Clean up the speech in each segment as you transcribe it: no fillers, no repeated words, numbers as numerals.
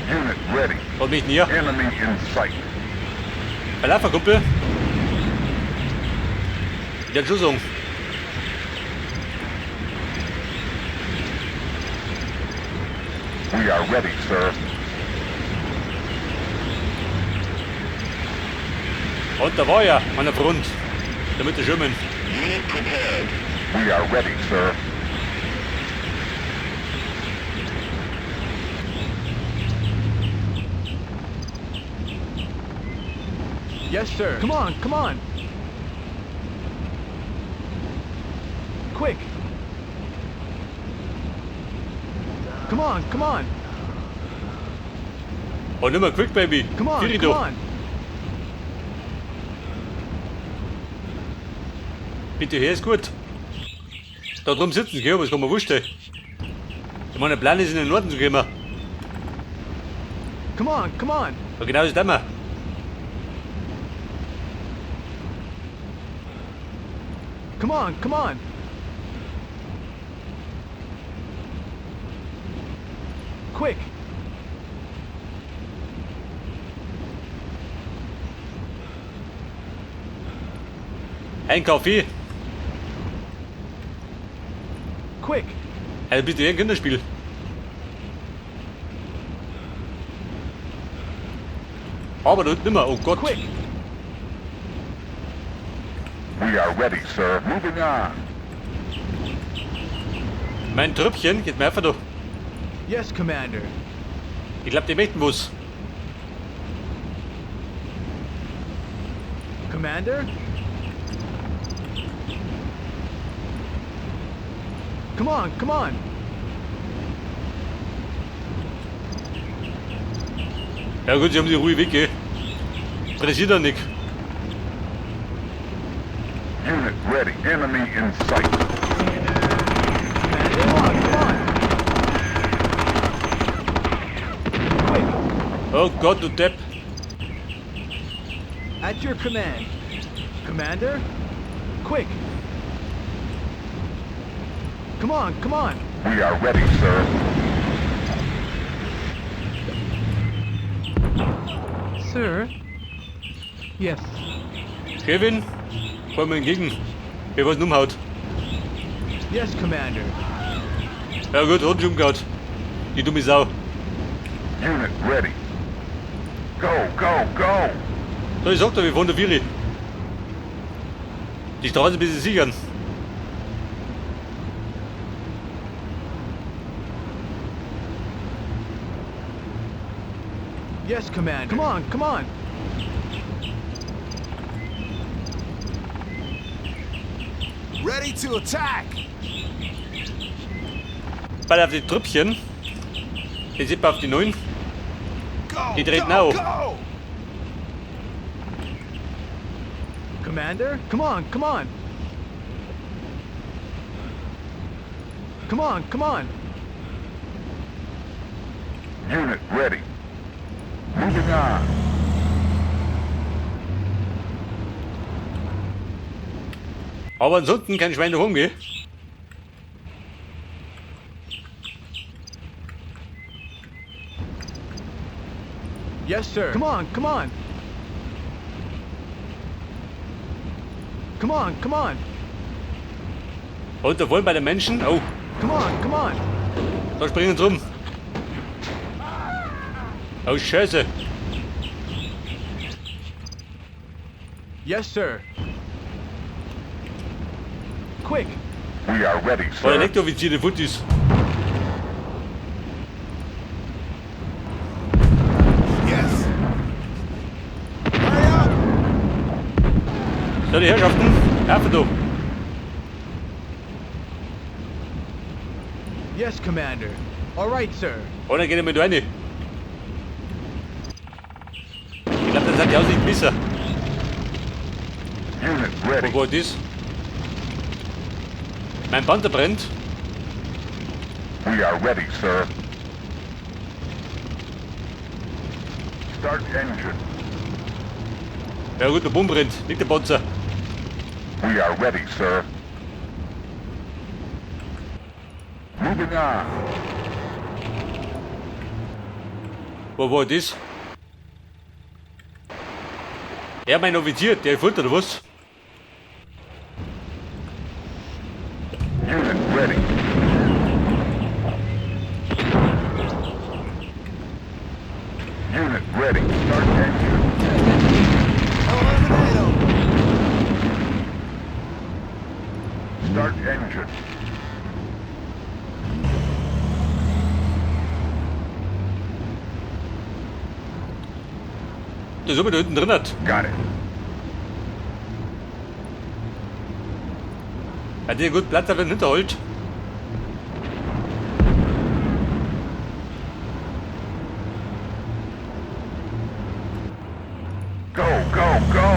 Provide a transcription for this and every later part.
Unit ready. Und mich näher. Enemy in sight. Laufen, Kumpel. In der Schussung. We are ready, sir. Und da war ja an der Front. Damit der Schwimmen. Unit prepared. We are ready, sir. Yes, sir. Come on, come on. Quick. Come on, come on. Und immer quick, Baby. Come on, Viel come doch. on. Bitte, hier ist gut. Da drum sitzen, gell, was kann man wussten. Ich meine, der Plan ist in den Norden zu gehen. Come on, come on. Ja, genau das tun wir. Come on, come on. Quick. Ein Kaffee. Quick. Also bitte ein Kinderspiel. Aber dort nimmer, oh Gott. Quick. We are ready, sir. Moving on. Mein Trüppchen geht mir einfach durch. Yes, Commander. Ich glaube, die möchten was. Commander? Come on, come on. Ja gut, sie haben die Ruhe weg, interessiert doch nicht. Unit ready. Enemy in sight. Commander, come on, come on. Quick. Oh Gott, du Depp. At your command. Commander? Quick. Come on, come on. We are ready, sir. Sir? Yes. Kevin, komm mir entgegen. Wer was umhaut. Yes, Commander. Ja gut, hat schon umgehaut. Die dumme Sau. Unit ready. Go, go, go. So, ich sag doch, wir fahren der Viri. Die Straße ein bisschen sichern. Yes, Commander. Come on, come on. Ready to attack! Ball auf die Trüppchen. Den sieht man auf die 9. Go! Die dreht go, now. go! Commander? Come on, come on. Come on, come on. Unit ready. Moving on. Aber ansonsten kann ich Schweine hungern. Yes, sir. Come on, come on. Come on, come on. Und da wollen bei den Menschen. Oh, Come on, come on. da springen sie rum. Oh, Scheiße. Yes, sir. Quick. We are ready, Weil der sir. Lektoroffizier der Foot ist. Yes! Hurry up! So, die Herrschaften, helfen da. Yes, Commander. All right, sir. Und dann geht er mit rein. Ich glaube, das hat die Aussicht besser. Unit Oh ready. Gott, das. Mein Panther brennt. We are ready, sir. Start engine. Ja gut, der Bumm brennt. Nicht der Panzer. We are ready, sir. Moving on. Wo war das? Ja, mein Offizier, der Futter oder was? Unit ready. Unit ready. Start engine. Eliminate 'em. Start engine. Das ist aber da hinten drin hat. Got it. Hat der gut Platz auf den Hinterholt? Go, go, go.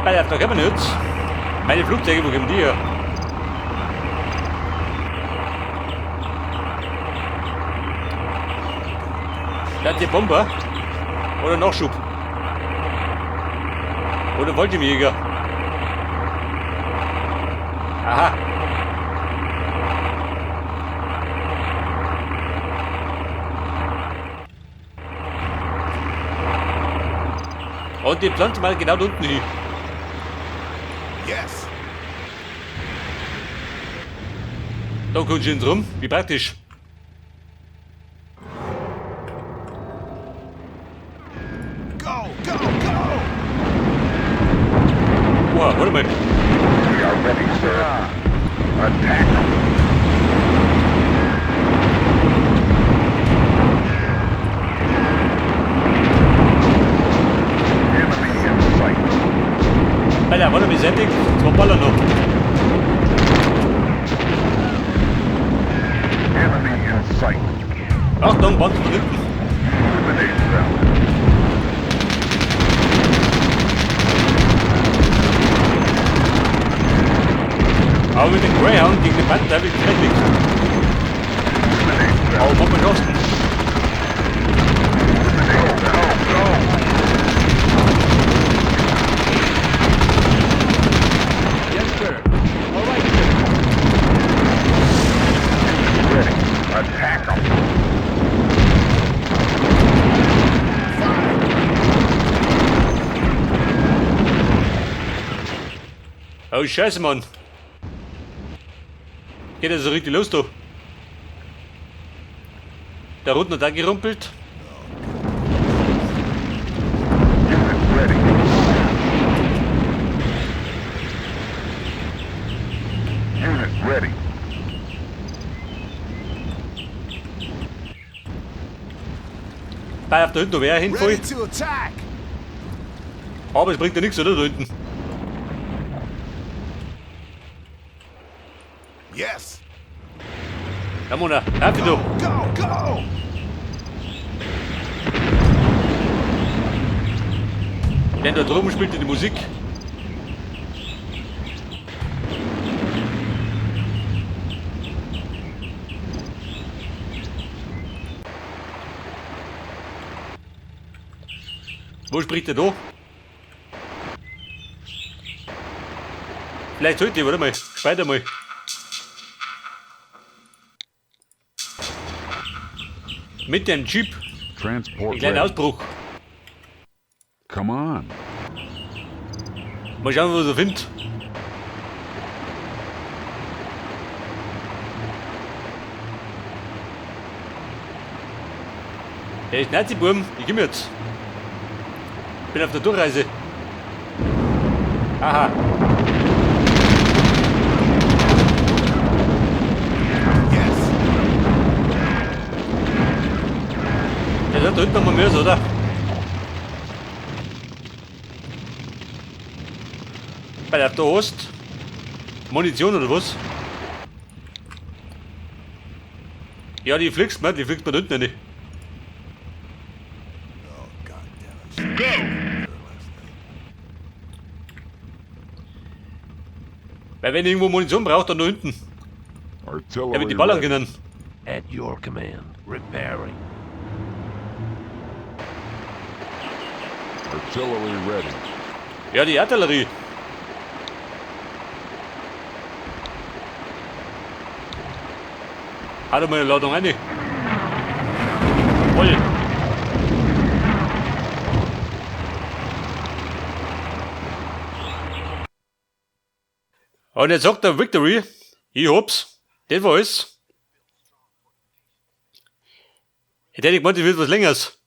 Alter, da kann man nicht. Meine Flugzeuge, wo kommen die her? Da hat die Bomber. Oder Nachschub. Oder Voltimjäger. Aha. Und die pflanzen mal genau da unten hin. Yes. Da kommt schon rum. Wie praktisch. Go, go, go. Wow, warte mal. We are ready, sir. Attack. Enemy in sight. Alter, warte, besättigt. 2 Baller noch. Enemy in sight. Achtung, Band von hinten. Eliminate them. Aber mit dem Greyhound gegen den Panther habe ich kein nichts. Eliminate them. Aber Bombe geschossen. Eliminate them. Go, go. Yes, sir. All right, sir. Ready. Attack them. Oh, scheiße, Mann. Geht das so richtig los, du? Da unten hat er gerumpelt. Unit ready. Unit ready. Da auf da hinten noch wer Ready hinfällt. to attack. Aber es bringt ja nichts, oder? Da hinten. Yes. Da muss er. Hab ich doch. Go, go. Denn da drüben spielt die Musik. Wo spricht er da? Vielleicht heute, warte mal. Weiter mal. Mit dem Jeep. Transport Ein kleiner ready. Ausbruch. Come on. Mal schauen, was er findet. Der ist Nazi-Burm. Ich komm jetzt. Bin auf der Durchreise. Aha. Yes. Der hat da hinten nochmal mehr, oder? Weil auf der Ost. Munition oder was? Ja, die fliegst man da hinten nicht. Oh, goddamn. Weil wenn ich irgendwo Munition braucht, dann da hinten. Artillery Der wird die Ballern ready. genannt. At your command, repairing. Artillery ready. Ja, die Artillerie. Hat er mal eine Ladung rein. Jawohl. Und jetzt sagt der Victory, ich hab's, das war alles. Ich hätte gemeint, ich will was Längeres.